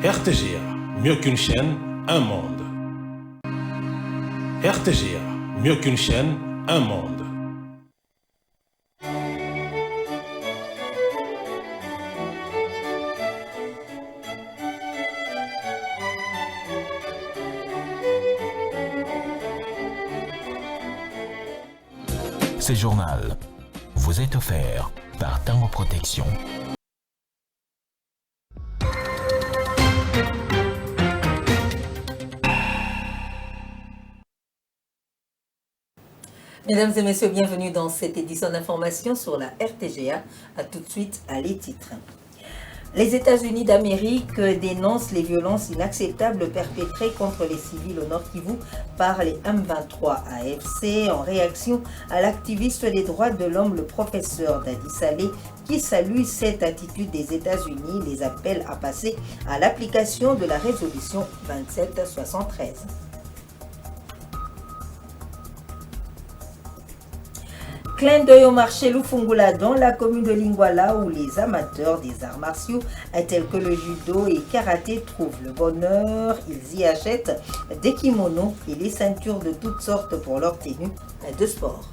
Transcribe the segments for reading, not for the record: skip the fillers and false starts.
RTGA, mieux qu'une chaîne, un monde. RTGA, mieux qu'une chaîne, un monde. Ce journal vous est offert par Tango Protection. Mesdames et messieurs, bienvenue dans cette édition d'information sur la RTGA. A tout de suite à les titres. Les États-Unis d'Amérique dénoncent les violences inacceptables perpétrées contre les civils au Nord Kivu par les M23 AFC en réaction à l'activiste des droits de l'homme, le professeur Dadi Saleh, qui salue cette attitude des États-Unis, les appelle à passer à l'application de la résolution 2773. Clin d'œil au marché Lufungula dans la commune de Lingwala où les amateurs des arts martiaux tels que le judo et karaté trouvent le bonheur. Ils y achètent des kimonos et les ceintures de toutes sortes pour leur tenue de sport.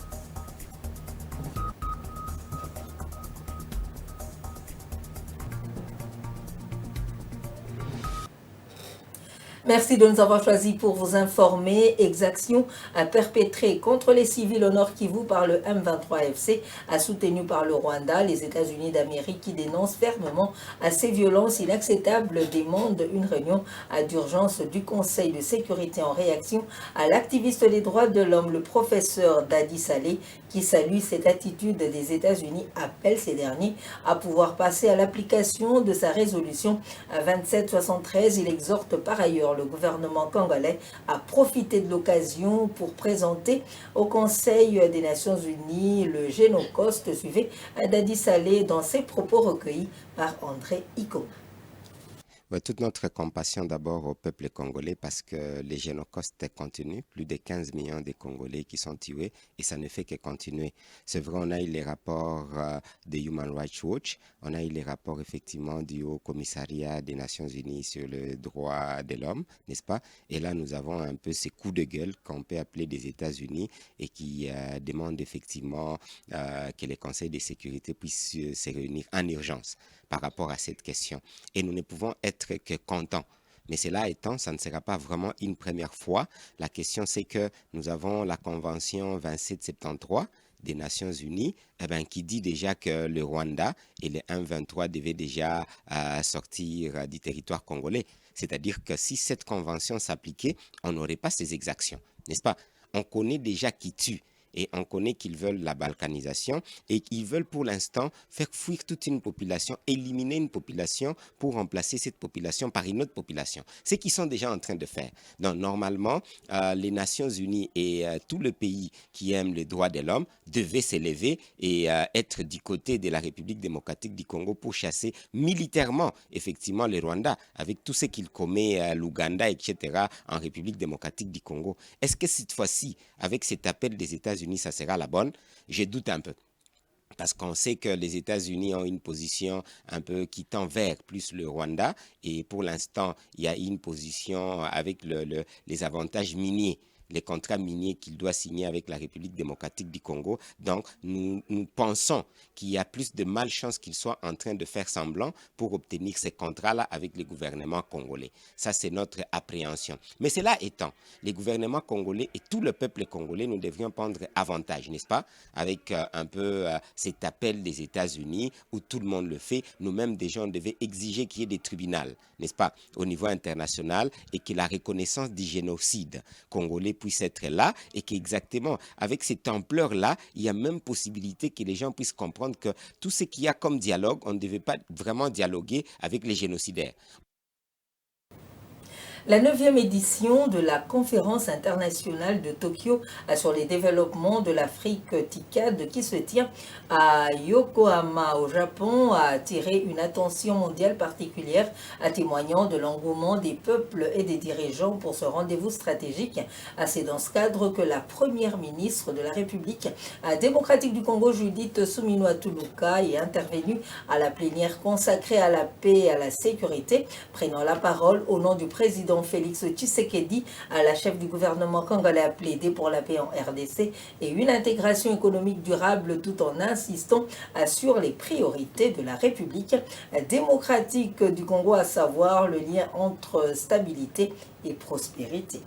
Merci de nous avoir choisis pour vous informer. Exactions perpétrées contre les civils au Nord Kivu par le M23FC, soutenu par le Rwanda. Les États-Unis d'Amérique qui dénoncent fermement ces violences inacceptables demandent une réunion d'urgence du Conseil de sécurité en réaction à l'activiste des droits de l'homme, le professeur Dadi Saleh, qui salue cette attitude des États-Unis, appelle ces derniers à pouvoir passer à l'application de sa résolution 2773. Il exhorte par ailleurs le gouvernement congolais a profité de l'occasion pour présenter au Conseil des Nations Unies le génocide. Suivez Dadi Saleh dans ses propos recueillis par André Iko. Toute notre compassion d'abord au peuple congolais parce que les génocides continuent, plus de 15 millions de Congolais qui sont tués et ça ne fait que continuer. C'est vrai, on a eu les rapports de Human Rights Watch, on a eu les rapports effectivement du Haut Commissariat des Nations Unies sur le droit de l'homme, n'est-ce pas? Et là, nous avons un peu ces coups de gueule qu'on peut appeler des États-Unis et qui demandent effectivement que les conseils de sécurité puissent se réunir en urgence par rapport à cette question. Et nous ne pouvons être que contents. Mais cela étant, ça ne sera pas vraiment une première fois. La question, c'est que nous avons la Convention 2773 des Nations Unies qui dit déjà que le Rwanda et les M23 devaient déjà sortir du territoire congolais. C'est-à-dire que si cette convention s'appliquait, on n'aurait pas ces exactions, n'est-ce pas? On connaît déjà qui tue. Et on connaît qu'ils veulent la balkanisation et qu'ils veulent pour l'instant faire fuir toute une population, éliminer une population pour remplacer cette population par une autre population. Ce qu'ils sont déjà en train de faire. Donc normalement, les Nations Unies et tout le pays qui aime les droits de l'homme devaient s'élever et être du côté de la République démocratique du Congo pour chasser militairement effectivement le Rwanda avec tout ce qu'il commet l'Ouganda, etc. en République démocratique du Congo. Est-ce que cette fois-ci, avec cet appel des États-Unis, ça sera la bonne? Je doute un peu. Parce qu'on sait que les États-Unis ont une position un peu qui tend vers plus le Rwanda. Et pour l'instant, il y a une position avec les avantages miniers, les contrats miniers qu'il doit signer avec la République démocratique du Congo. Donc, nous pensons qu'il y a plus de malchance qu'il soit en train de faire semblant pour obtenir ces contrats-là avec le gouvernement congolais. Ça, c'est notre appréhension. Mais cela étant, les gouvernements congolais et tout le peuple congolais, nous devrions prendre avantage, n'est-ce pas? Avec un peu cet appel des États-Unis où tout le monde le fait. Nous-mêmes, déjà, on devait exiger qu'il y ait des tribunaux, n'est-ce pas, au niveau international et que la reconnaissance du génocide congolais puisse être là et qu'exactement avec cette ampleur-là, il y a même possibilité que les gens puissent comprendre que tout ce qu'il y a comme dialogue, on ne devait pas vraiment dialoguer avec les génocidaires. La 9e édition de la conférence internationale de Tokyo sur les développements de l'Afrique TICAD qui se tient à Yokohama au Japon a attiré une attention mondiale particulière, témoignant de l'engouement des peuples et des dirigeants pour ce rendez-vous stratégique. C'est dans ce cadre que la première ministre de la République démocratique du Congo, Judith Suminwa Tuluka, est intervenue à la plénière consacrée à la paix et à la sécurité, prenant la parole au nom du président Félix Tshisekedi, la chef du gouvernement congolais, a plaidé pour la paix en RDC et une intégration économique durable tout en insistant sur les priorités de la République démocratique du Congo, à savoir le lien entre stabilité et prospérité.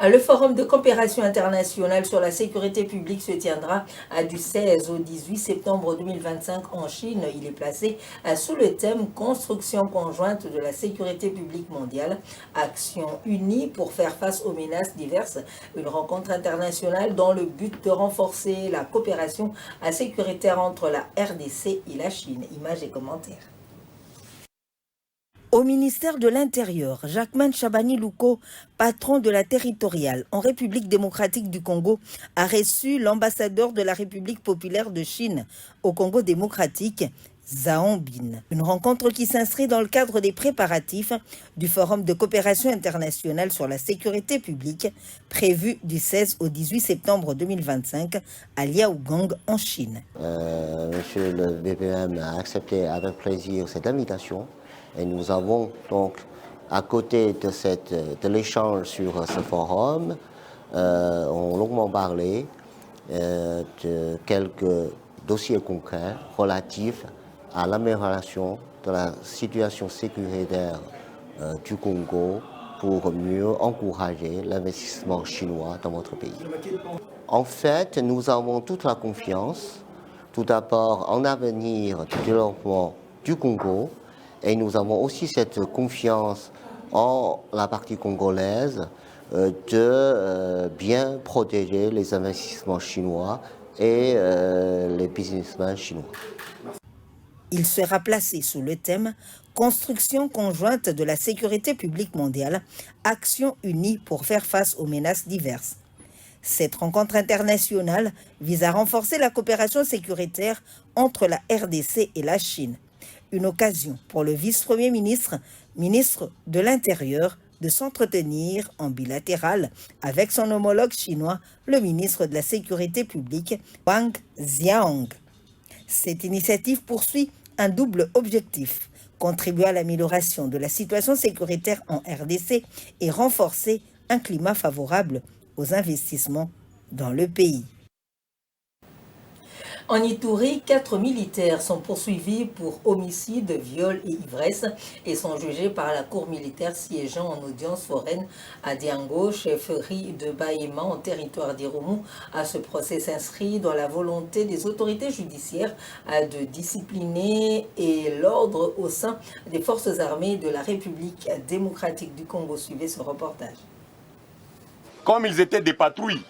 Le forum de coopération internationale sur la sécurité publique se tiendra du 16 au 18 septembre 2025 en Chine. Il est placé sous le thème « Construction conjointe de la sécurité publique mondiale, action unie pour faire face aux menaces diverses ». Une rencontre internationale dans le but de renforcer la coopération sécuritaire entre la RDC et la Chine. Images et commentaires. Au ministère de l'Intérieur, Jacquemain Chabani-Louko, patron de la territoriale en République démocratique du Congo, a reçu l'ambassadeur de la République populaire de Chine au Congo démocratique, Zhao Bin. Une rencontre qui s'inscrit dans le cadre des préparatifs du Forum de coopération internationale sur la sécurité publique, prévu du 16 au 18 septembre 2025 à Liaogang en Chine. Monsieur le BPM a accepté avec plaisir cette invitation. Et nous avons donc, à côté de l'échange sur ce forum, on a longuement parlé de quelques dossiers concrets relatifs à l'amélioration de la situation sécuritaire du Congo pour mieux encourager l'investissement chinois dans notre pays. En fait, nous avons toute la confiance, tout d'abord en l'avenir du développement du Congo, et nous avons aussi cette confiance en la partie congolaise de bien protéger les investissements chinois et les businessmen chinois. Il sera placé sous le thème « Construction conjointe de la sécurité publique mondiale, action unie pour faire face aux menaces diverses ». Cette rencontre internationale vise à renforcer la coopération sécuritaire entre la RDC et la Chine. Une occasion pour le vice-premier ministre, ministre de l'Intérieur, de s'entretenir en bilatéral avec son homologue chinois, le ministre de la Sécurité publique, Wang Xiaong. Cette initiative poursuit un double objectif, contribuer à l'amélioration de la situation sécuritaire en RDC et renforcer un climat favorable aux investissements dans le pays. En Ituri, 4 militaires sont poursuivis pour homicide, viol et ivresse et sont jugés par la cour militaire siégeant en audience foraine à Diango, chefferie de Bahema, en territoire d'Irumu. Ce procès s'inscrit dans la volonté des autorités judiciaires de discipliner et l'ordre au sein des forces armées de la République démocratique du Congo. Suivez ce reportage. Comme ils étaient des patrouilles,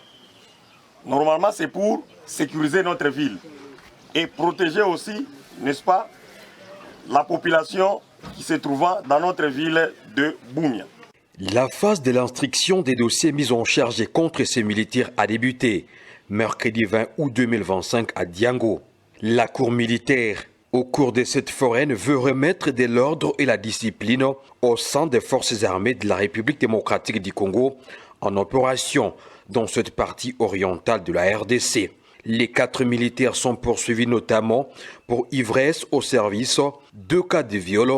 normalement c'est pour sécuriser notre ville et protéger aussi, n'est-ce pas, la population qui se trouvant dans notre ville de Boumia. La phase de l'instruction des dossiers mis en charge contre ces militaires a débuté mercredi 20 août 2025 à Diango. La cour militaire, au cours de cette foraine, veut remettre de l'ordre et la discipline au sein des forces armées de la République démocratique du Congo en opération dans cette partie orientale de la RDC. Les 4 militaires sont poursuivis notamment pour ivresse au service, 2 cas de viol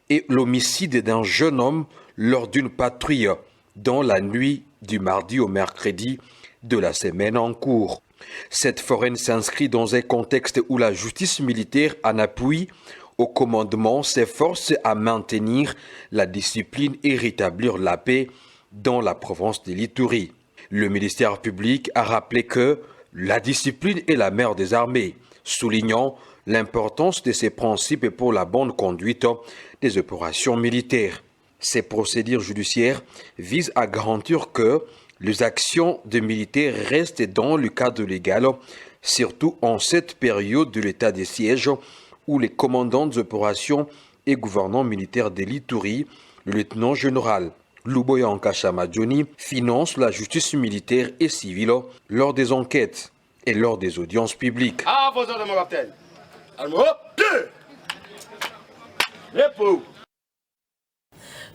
et l'homicide d'un jeune homme lors d'une patrouille dans la nuit du mardi au mercredi de la semaine en cours. Cette foraine s'inscrit dans un contexte où la justice militaire, en appui au commandement, s'efforce à maintenir la discipline et rétablir la paix dans la province de l'Ituri. Le ministère public a rappelé que la discipline est la mère des armées, soulignant l'importance de ces principes pour la bonne conduite des opérations militaires. Ces procédures judiciaires visent à garantir que les actions des militaires restent dans le cadre légal, surtout en cette période de l'état de siège où les commandants des opérations et gouverneur militaire de l'Ituri, le lieutenant-général Luboya Nkashama Johnny, finance la justice militaire et civile lors des enquêtes et lors des audiences publiques. À vos ordres, mon capitaine. Allons, repos.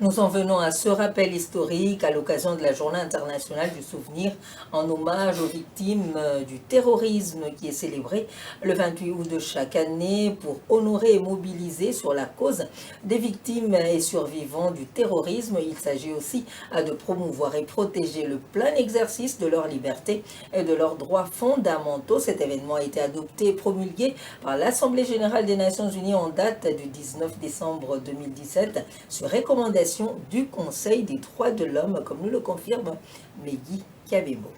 Nous en venons à ce rappel historique à l'occasion de la Journée internationale du souvenir en hommage aux victimes du terrorisme qui est célébrée le 28 août de chaque année pour honorer et mobiliser sur la cause des victimes et survivants du terrorisme. Il s'agit aussi de promouvoir et protéger le plein exercice de leur liberté et de leurs droits fondamentaux. Cet événement a été adopté et promulgué par l'Assemblée générale des Nations unies en date du 19 décembre 2017 sur recommandation du Conseil des droits de l'homme, comme nous le confirme Megui Kabebo.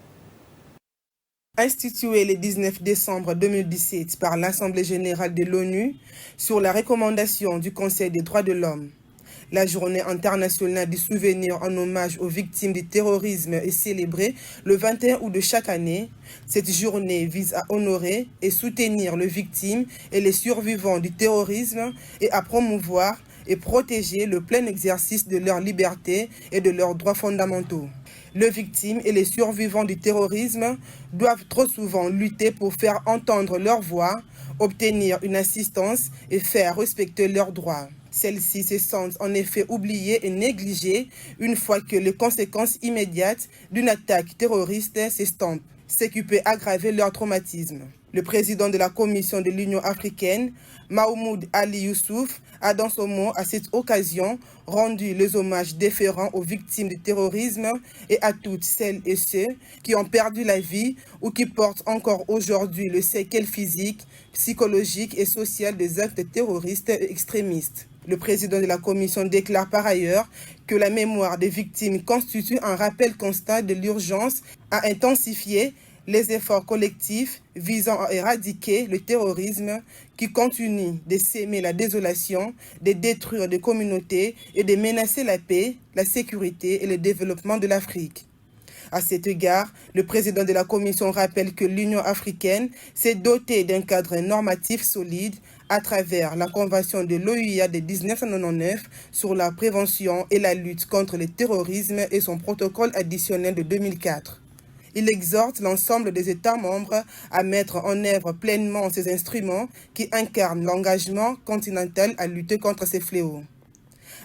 Institué le 19 décembre 2017 par l'Assemblée générale de l'ONU sur la recommandation du Conseil des droits de l'homme, la Journée internationale du souvenir en hommage aux victimes du terrorisme est célébrée le 21 août de chaque année. Cette journée vise à honorer et soutenir les victimes et les survivants du terrorisme et à promouvoir et protéger le plein exercice de leur liberté et de leurs droits fondamentaux. Les victimes et les survivants du terrorisme doivent trop souvent lutter pour faire entendre leur voix, obtenir une assistance et faire respecter leurs droits. Celles-ci se sentent en effet oubliées et négligées une fois que les conséquences immédiates d'une attaque terroriste s'estompent, ce qui peut aggraver leur traumatisme. Le président de la Commission de l'Union africaine, Mahmoud Ali Youssouf, a dans son mot à cette occasion rendu les hommages déférents aux victimes du terrorisme et à toutes celles et ceux qui ont perdu la vie ou qui portent encore aujourd'hui le séquelles physique, psychologique et social des actes terroristes et extrémistes. Le président de la Commission déclare par ailleurs que la mémoire des victimes constitue un rappel constant de l'urgence à intensifier les efforts collectifs visant à éradiquer le terrorisme qui continue de s'aimer la désolation, de détruire des communautés et de menacer la paix, la sécurité et le développement de l'Afrique. À cet égard, le président de la Commission rappelle que l'Union africaine s'est dotée d'un cadre normatif solide à travers la Convention de l'OUA de 1999 sur la prévention et la lutte contre le terrorisme et son protocole additionnel de 2004. Il exhorte l'ensemble des États membres à mettre en œuvre pleinement ces instruments qui incarnent l'engagement continental à lutter contre ces fléaux.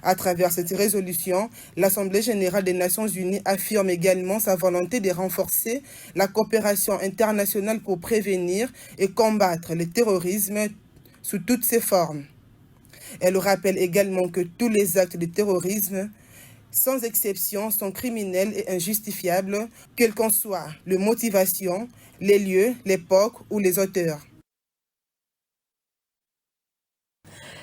À travers cette résolution, l'Assemblée générale des Nations unies affirme également sa volonté de renforcer la coopération internationale pour prévenir et combattre le terrorisme sous toutes ses formes. Elle rappelle également que tous les actes de terrorisme, sans exception, sont criminels et injustifiables, quelle qu'en soit leur motivation, les lieux, l'époque ou les auteurs.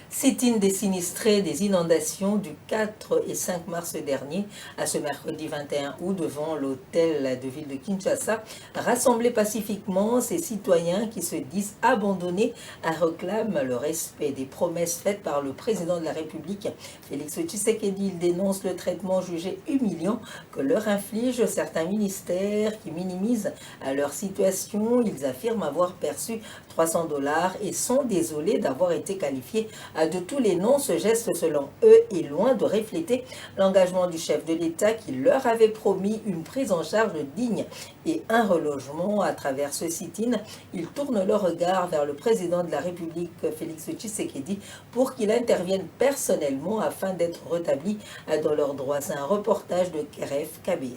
Sit-in des sinistrés des inondations du 4 et 5 mars dernier à ce mercredi 21 août devant l'hôtel de ville de Kinshasa. Rassemblés pacifiquement, ces citoyens qui se disent abandonnés réclament le respect des promesses faites par le président de la République, Félix Tshisekedi. Ils dénoncent le traitement jugé humiliant que leur infligent certains ministères qui minimisent leur situation. Ils affirment avoir perçu $300 et sont désolés d'avoir été qualifiés de tous les noms. Ce geste, selon eux, est loin de refléter l'engagement du chef de l'État qui leur avait promis une prise en charge digne et un relogement. À travers ce sit-in, ils tournent leur regard vers le président de la République, Félix Tshisekedi, pour qu'il intervienne personnellement afin d'être rétablis dans leurs droits. C'est un reportage de Keref Kabia.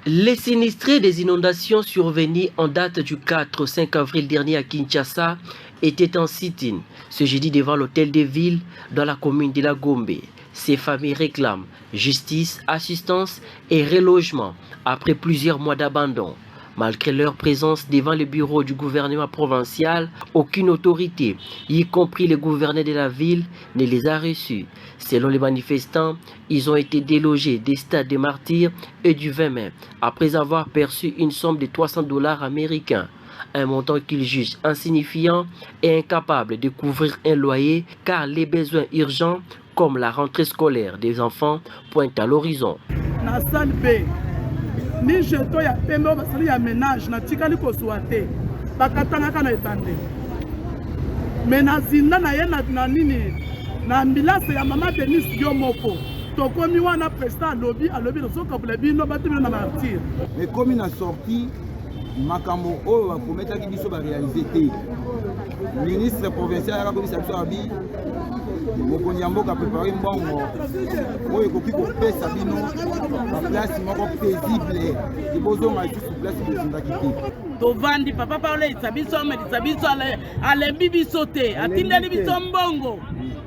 Les sinistrés des inondations survenues en date du 4-5 avril dernier à Kinshasa étaient en sit-in ce jeudi devant l'hôtel de ville dans la commune de la Gombe. Ces familles réclament justice, assistance et relogement après plusieurs mois d'abandon. Malgré leur présence devant le bureau du gouvernement provincial, aucune autorité, y compris le gouverneur de la ville, ne les a reçus. Selon les manifestants, ils ont été délogés des stades des Martyrs et du 20 mai après avoir perçu une somme de $300 américains, un montant qu'ils jugent insignifiant et incapable de couvrir un loyer car les besoins urgents comme la rentrée scolaire des enfants pointent à l'horizon. Ni jeto ya pembe basali ya ménage na tikali ko swate bakatanga kana ebande mais na zinda na ye na nini na ambulance ya mama Denis Yomoko tokomi wana président alobi na sokabula bino bato bino na martyr mais comme na sorti makambo oyo baprometaki biso baréalise te ministre provincial akabisa biso abi mokonzi ya mboka prépare mbongo oyo ekoki kopesa bino baplace moko paisible ebozonga lisusu place bozindaki te tovandi papa Paulo isabiso medisa biso alembi biso te atindeli biso mbongo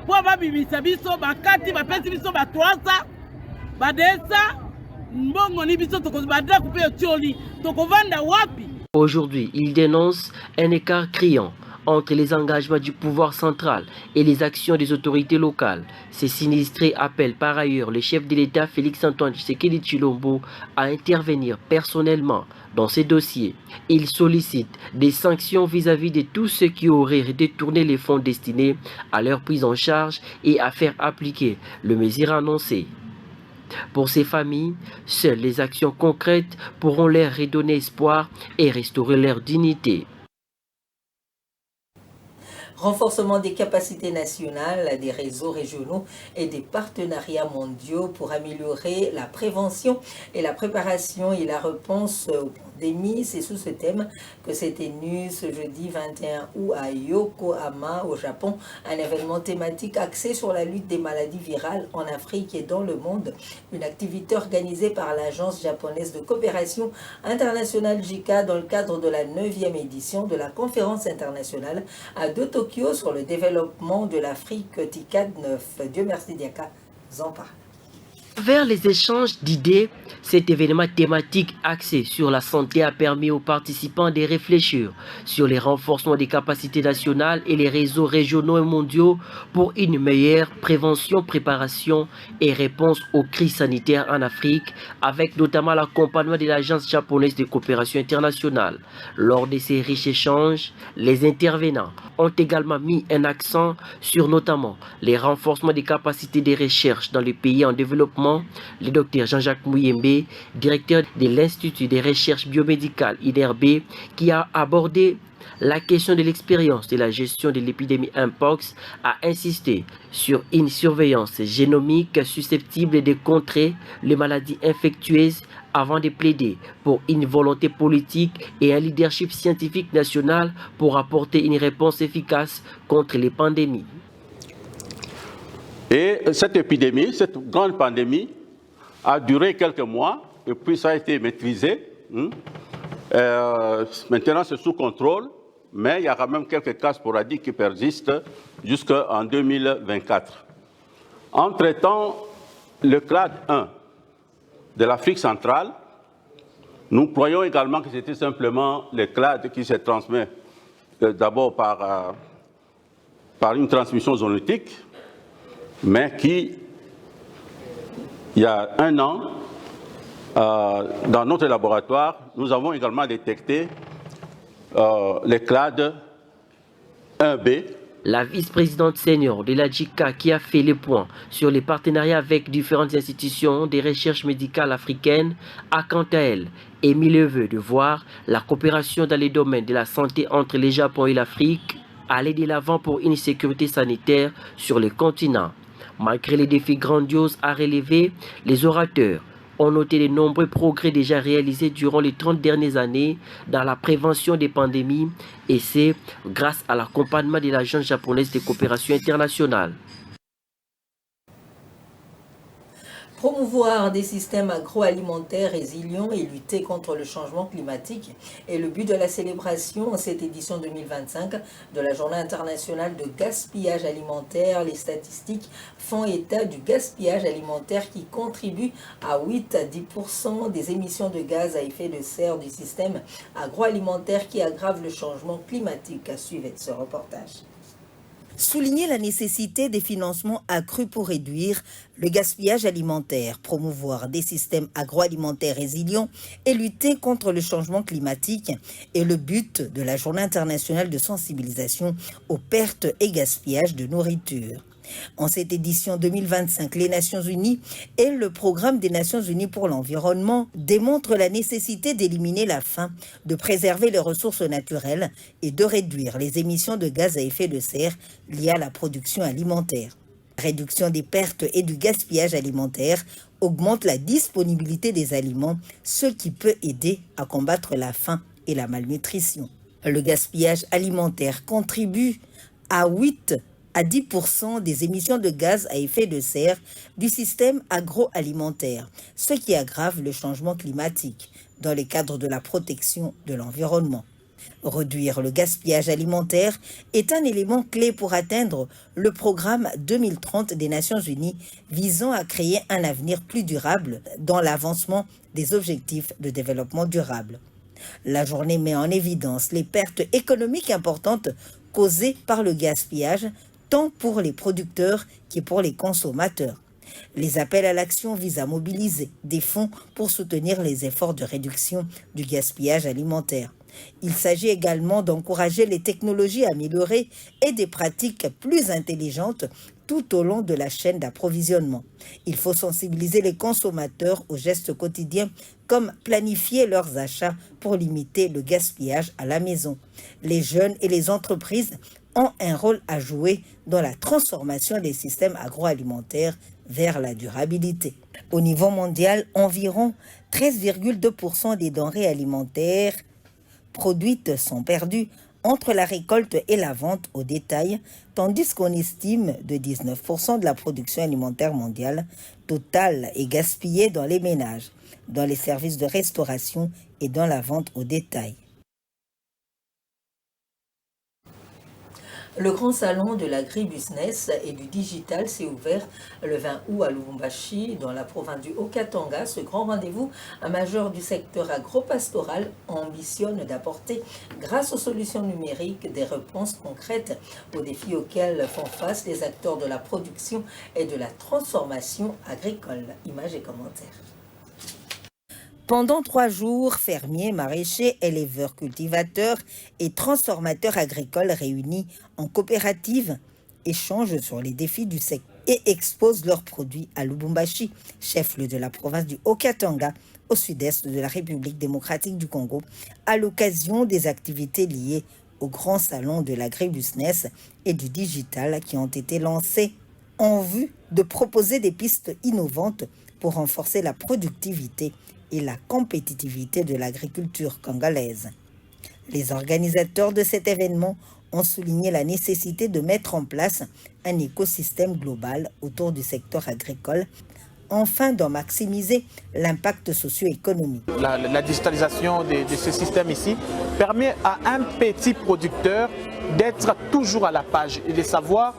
po babibisa biso bakati bapesi biso ba 300 badesa mbongo ni biso tokozibadela kupe otioli tokovanda wapi. Aujourd'hui, il dénonce un écart criant entre les engagements du pouvoir central et les actions des autorités locales. Ces sinistrés appellent par ailleurs le chef de l'État Félix-Antoine Tshisekedi Tshilombo à intervenir personnellement dans ces dossiers. Il sollicite des sanctions vis-à-vis de tous ceux qui auraient détourné les fonds destinés à leur prise en charge et à faire appliquer le mesure annoncé. Pour ces familles, seules les actions concrètes pourront leur redonner espoir et restaurer leur dignité. Renforcement des capacités nationales, des réseaux régionaux et des partenariats mondiaux pour améliorer la prévention et la préparation et la réponse aux pandémies. C'est sous ce thème que s'est tenu ce jeudi 21 août à Yokohama, au Japon, un événement thématique axé sur la lutte des maladies virales en Afrique et dans le monde. Une activité organisée par l'Agence japonaise de coopération internationale JICA dans le cadre de la 9e édition de la conférence internationale de Tokyo sur le développement de l'Afrique TICAD 9. Dieu merci Diaka, en parle. Vers les échanges d'idées, cet événement thématique axé sur la santé a permis aux participants de réfléchir sur les renforcements des capacités nationales et les réseaux régionaux et mondiaux pour une meilleure prévention, préparation et réponse aux crises sanitaires en Afrique, avec notamment l'accompagnement de l'Agence japonaise de coopération internationale. Lors de ces riches échanges, les intervenants ont également mis un accent sur notamment les renforcements des capacités de recherche dans les pays en développement. Le docteur Jean-Jacques Mouyembe, directeur de l'Institut de recherche biomédicale INRB, qui a abordé la question de l'expérience de la gestion de l'épidémie Mpox, a insisté sur une surveillance génomique susceptible de contrer les maladies infectieuses avant de plaider pour une volonté politique et un leadership scientifique national pour apporter une réponse efficace contre les pandémies. Et cette épidémie, cette grande pandémie, a duré quelques mois et puis ça a été maîtrisé. Maintenant, c'est sous contrôle, mais il y a quand même quelques cas sporadiques qui persistent jusqu'en 2024. Entre-temps, le clade 1 de l'Afrique centrale, nous croyons également que c'était simplement le clade qui se transmet d'abord par une transmission zoonotique, mais qui, il y a un an, dans notre laboratoire, nous avons également détecté les clades 1B. La vice-présidente senior de la JICA qui a fait le point sur les partenariats avec différentes institutions de recherche médicale africaines a quant à elle émis le vœu de voir la coopération dans les domaines de la santé entre le Japon et l'Afrique aller de l'avant pour une sécurité sanitaire sur le continent. Malgré les défis grandioses à relever, les orateurs ont noté les nombreux progrès déjà réalisés durant les 30 dernières années dans la prévention des pandémies, et c'est grâce à l'accompagnement de l'Agence japonaise de coopération internationale. Promouvoir des systèmes agroalimentaires résilients et lutter contre le changement climatique est le but de la célébration en cette édition 2025 de la Journée internationale de gaspillage alimentaire. Les statistiques font état du gaspillage alimentaire qui contribue à 8 à 10% des émissions de gaz à effet de serre du système agroalimentaire qui aggrave le changement climatique. Suivez ce reportage. Souligner la nécessité des financements accrus pour réduire le gaspillage alimentaire, promouvoir des systèmes agroalimentaires résilients et lutter contre le changement climatique est le but de la Journée internationale de sensibilisation aux pertes et gaspillages de nourriture. En cette édition 2025, les Nations Unies et le Programme des Nations Unies pour l'environnement démontrent la nécessité d'éliminer la faim, de préserver les ressources naturelles et de réduire les émissions de gaz à effet de serre liées à la production alimentaire. La réduction des pertes et du gaspillage alimentaire augmente la disponibilité des aliments, ce qui peut aider à combattre la faim et la malnutrition. Le gaspillage alimentaire contribue à 8 à 10% des émissions de gaz à effet de serre du système agroalimentaire, ce qui aggrave le changement climatique dans le cadre de la protection de l'environnement. Réduire le gaspillage alimentaire est un élément clé pour atteindre le programme 2030 des Nations Unies visant à créer un avenir plus durable dans l'avancement des objectifs de développement durable. La journée met en évidence les pertes économiques importantes causées par le gaspillage, tant pour les producteurs que pour les consommateurs. Les appels à l'action visent à mobiliser des fonds pour soutenir les efforts de réduction du gaspillage alimentaire. Il s'agit également d'encourager les technologies améliorées et des pratiques plus intelligentes tout au long de la chaîne d'approvisionnement. Il faut sensibiliser les consommateurs aux gestes quotidiens comme planifier leurs achats pour limiter le gaspillage à la maison. Les jeunes et les entreprises ont un rôle à jouer dans la transformation des systèmes agroalimentaires vers la durabilité. Au niveau mondial, environ 13,2% des denrées alimentaires produites sont perdues entre la récolte et la vente au détail, tandis qu'on estime de 19% de la production alimentaire mondiale totale est gaspillée dans les ménages, dans les services de restauration et dans la vente au détail. Le grand salon de l'agribusiness et du digital s'est ouvert le 20 août à Lubumbashi, dans la province du Haut-Katanga. Ce grand rendez-vous majeur du secteur agro-pastoral ambitionne d'apporter, grâce aux solutions numériques, des réponses concrètes aux défis auxquels font face les acteurs de la production et de la transformation agricole. Images et commentaires. Pendant 3 jours, fermiers, maraîchers, éleveurs, cultivateurs et transformateurs agricoles réunis en coopérative échangent sur les défis du secteur et exposent leurs produits à Lubumbashi, chef-lieu de la province du Haut-Katanga, au sud-est de la République démocratique du Congo, à l'occasion des activités liées au grand salon de l'agribusiness et du digital qui ont été lancées en vue de proposer des pistes innovantes pour renforcer la productivité et la compétitivité de l'agriculture congolaise. Les organisateurs de cet événement ont souligné la nécessité de mettre en place un écosystème global autour du secteur agricole, afin d'en maximiser l'impact socio-économique. La digitalisation de ce système ici permet à un petit producteur d'être toujours à la page et de savoir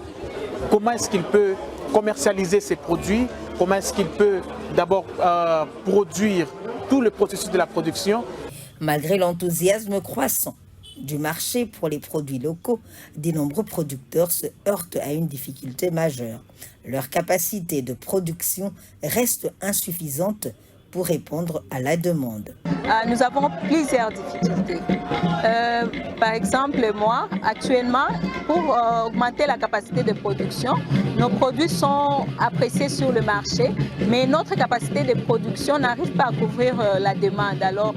comment est-ce qu'il peut commercialiser ses produits, comment est-ce qu'il peut d'abord produire tout le processus de la production. Malgré l'enthousiasme croissant du marché pour les produits locaux, de nombreux producteurs se heurtent à une difficulté majeure. Leur capacité de production reste insuffisante pour répondre à la demande. Nous avons plusieurs difficultés. Par exemple, moi, actuellement, pour augmenter la capacité de production, nos produits sont appréciés sur le marché, mais notre capacité de production n'arrive pas à couvrir la demande. Alors,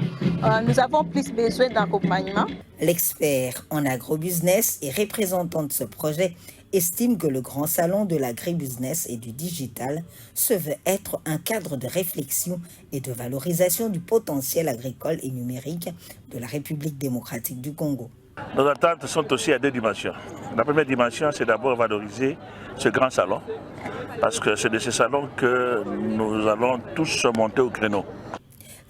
nous avons plus besoin d'accompagnement. L'expert en agrobusiness et représentant de ce projet estime que le grand salon de l'agribusiness et du digital se veut être un cadre de réflexion et de valorisation du potentiel agricole et numérique de la République démocratique du Congo. Nos attentes sont aussi à 2 dimensions. La première dimension, c'est d'abord valoriser ce grand salon, parce que c'est de ce salon que nous allons tous monter au créneau.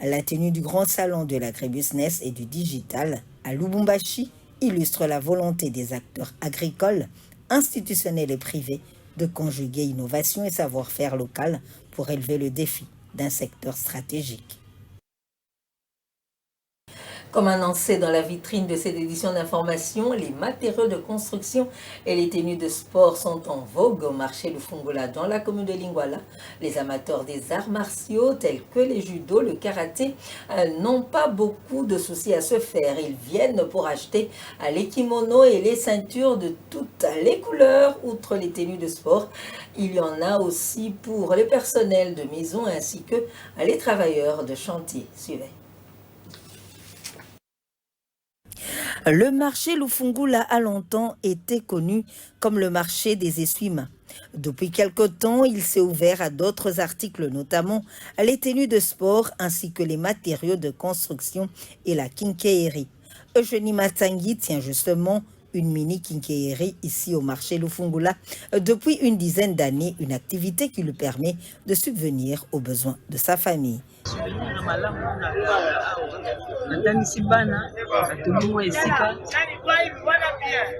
La tenue du grand salon de l'agribusiness et du digital à Lubumbashi illustre la volonté des acteurs agricoles, institutionnels et privés de conjuguer innovation et savoir-faire local pour élever le défi d'un secteur stratégique. Comme annoncé dans la vitrine de cette édition d'information, les matériaux de construction et les tenues de sport sont en vogue au marché Lufungula dans la commune de Lingwala. Les amateurs des arts martiaux tels que les judo, le karaté n'ont pas beaucoup de soucis à se faire. Ils viennent pour acheter les kimonos et les ceintures de toutes les couleurs. Outre les tenues de sport, il y en a aussi pour les personnels de maison ainsi que les travailleurs de chantier. Suivez. Le marché Lufungula a longtemps été connu comme le marché des essuie-mains. Depuis quelque temps, il s'est ouvert à d'autres articles, notamment les tenues de sport ainsi que les matériaux de construction et la quincaillerie. Eugénie Matangui tient justement une mini quincaillerie ici au marché Lufungula depuis une dizaine d'années, une activité qui lui permet de subvenir aux besoins de sa famille.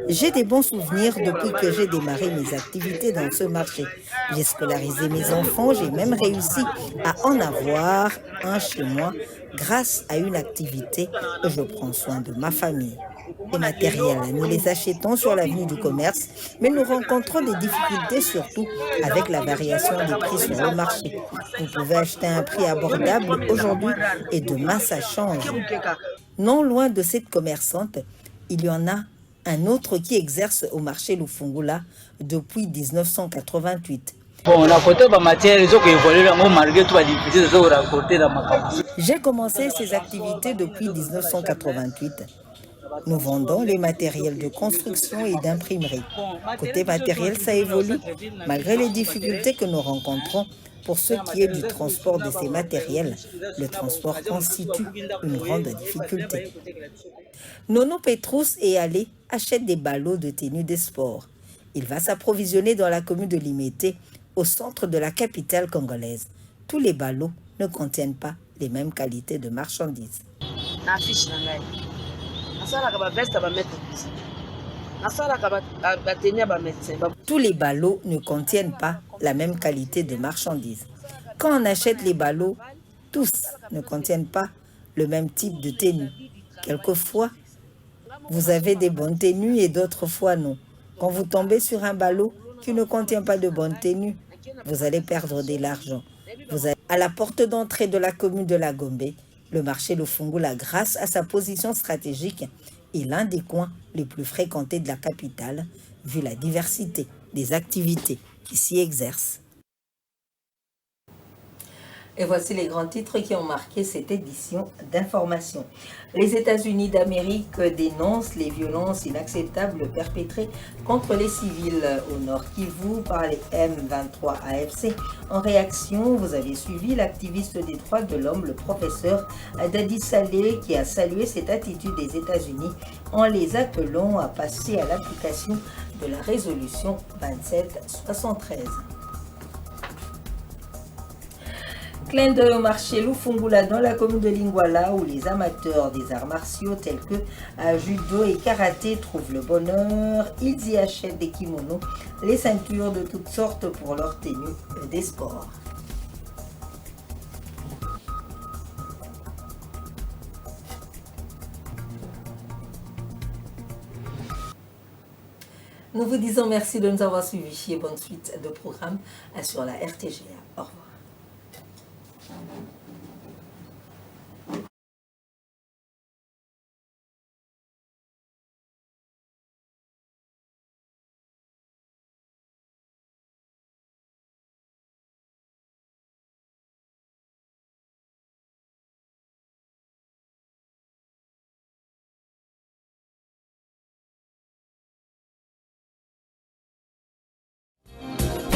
J'ai des bons souvenirs depuis que j'ai démarré mes activités dans ce marché. J'ai scolarisé mes enfants, j'ai même réussi à en avoir un chez moi grâce à une activité où je prends soin de ma famille. Les matériels, nous les achetons sur l'avenue du commerce, mais nous rencontrons des difficultés surtout avec la variation des prix sur le marché. Vous pouvez acheter à un prix abordable aujourd'hui et demain ça change. Non loin de cette commerçante, il y en a un autre qui exerce au marché Lufungula depuis 1988. J'ai commencé ces activités depuis 1988. Nous vendons les matériels de construction et d'imprimerie. Côté matériel, ça évolue. Malgré les difficultés que nous rencontrons, pour ce qui est du transport de ces matériels, le transport constitue une grande difficulté. Nono Petrus et Alé achètent des ballots de tenue de sport. Il va s'approvisionner dans la commune de Limete, au centre de la capitale congolaise. Tous les ballots ne contiennent pas les mêmes qualités de marchandises. Tous les ballots ne contiennent pas la même qualité de marchandises. Quand on achète les ballots, tous ne contiennent pas le même type de tenue. Quelquefois, vous avez des bonnes tenues et d'autres fois non. Quand vous tombez sur un ballot qui ne contient pas de bonne tenue, vous allez perdre de l'argent. À la porte d'entrée de la commune de la Gombe, le marché Lufungula, grâce à sa position stratégique, est l'un des coins les plus fréquentés de la capitale, vu la diversité des activités qui s'y exercent. Et voici les grands titres qui ont marqué cette édition d'information. Les États-Unis d'Amérique dénoncent les violences inacceptables perpétrées contre les civils au Nord Kivu par les M23 AFC. En réaction, vous avez suivi l'activiste des droits de l'homme, le professeur Dadi Saleh, qui a salué cette attitude des États-Unis en les appelant à passer à l'application de la résolution 2773. Clin d'œil au marché Lufungula dans la commune de Lingwala où les amateurs des arts martiaux tels que judo et karaté trouvent le bonheur. Ils y achètent des kimonos, les ceintures de toutes sortes pour leur tenue des sports. Nous vous disons merci de nous avoir suivis et bonne suite de programme sur la RTGA. Au revoir.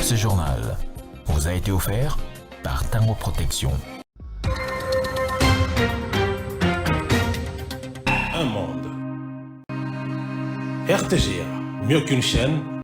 Ce journal vous a été offert par Tango Protection. Un monde. RTGA, mieux qu'une chaîne,